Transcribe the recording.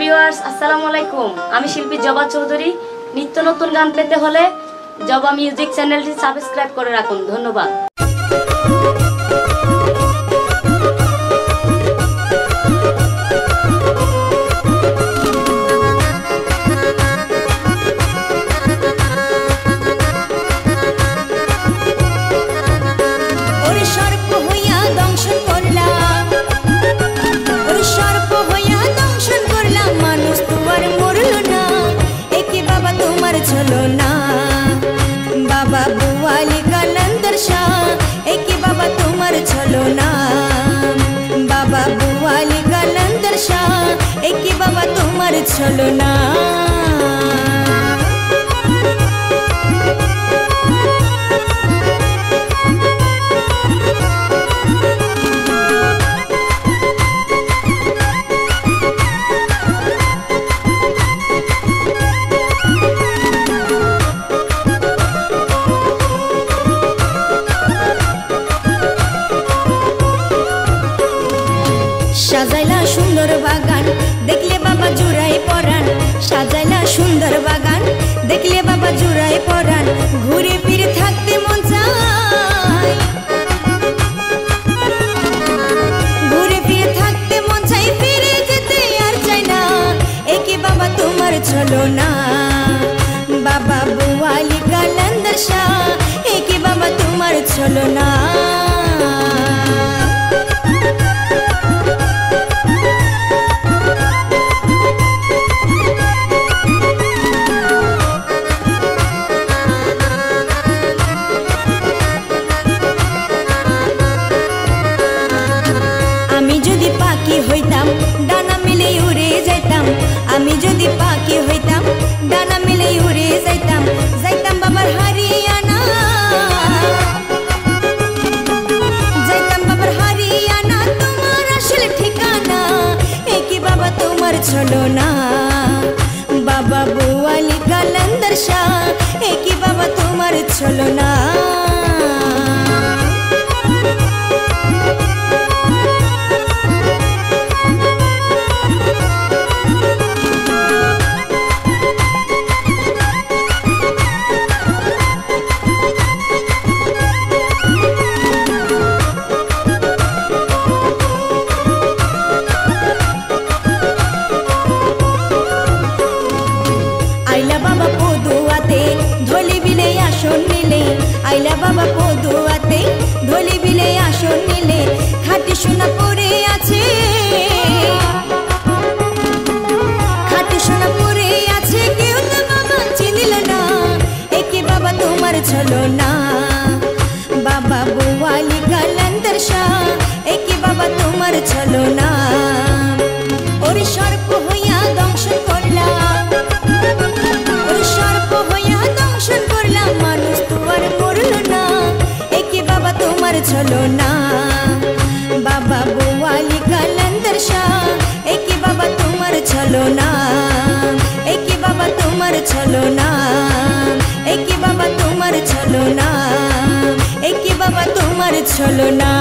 Viewers আসসালামু আলাইকুম। আমি শিল্পী জবা চৌধুরী। নিত্য নতুন গান পেতে হলে জবা মিউজিক চ্যানেলটি সাবস্ক্রাইব করে রাখুন। ধন্যবাদ। बाबा बुआली कलंदर शाह एक बाबा तुम्हार चलो ना। बाबा बुआली कलंदर शाह एक बाबा तुम्हार चलो ना। সাজাইলা সুন্দর বাগান দেখলে বাবা জুড়াই পরাণ। সাজাইলা সুন্দর বাগান দেখলে বাবা জুড়াই পরাণ। ঘুরে ফিরে থাকতে মন চায়, ঘুরে ফিরে থাকতে মন চাই, ফিরে যেতে আর চাই না। একে বাবা তোমার চলো না। বাবা বুআলি কলंदर शाह একে বাবা তোমার চলো না। ডানা মিলে উড়ে যাইতাম, আমি যদি পাখি হইতাম ডানা মিলে উড়ে যাইতাম। যাইতাম বাবার হারিয়ানা, যাইতাম বাবার হারিয়ানা, তোমার আসল ঠিকানা একে বাবা তোমার চলো না। বাবা বুআলি কলंदर शाह একে বাবা তোমার চলো না। আইলা বাবা পদুয়াতে ধলি বিলে আসন নিলে, আইলা বাবা পদুয়াতে ধলি বিলে আসন নিলে। খাটি সোনা পরে আছে, খাটি সোনা পরে আছে, কেউ তো বাবা চিনিল না। একে বাবা তোমার চলো না। বাবা বুআলি কলंदर शाह একে বাবা তোমার চলো না। ওরে সর্প হইয়া দংশন করলাম, সর্প হইয়া দংশন করলাম, মানুষ তোমার মরল না। একে বাবা তোমার চলো না। বাবা বুআলি কলंदर शाह একে বাবা তোমার চলো না। একে বাবা তোমার চলো না। একে বাবা তোমার চলো না। একে বাবা তোমার চলো না।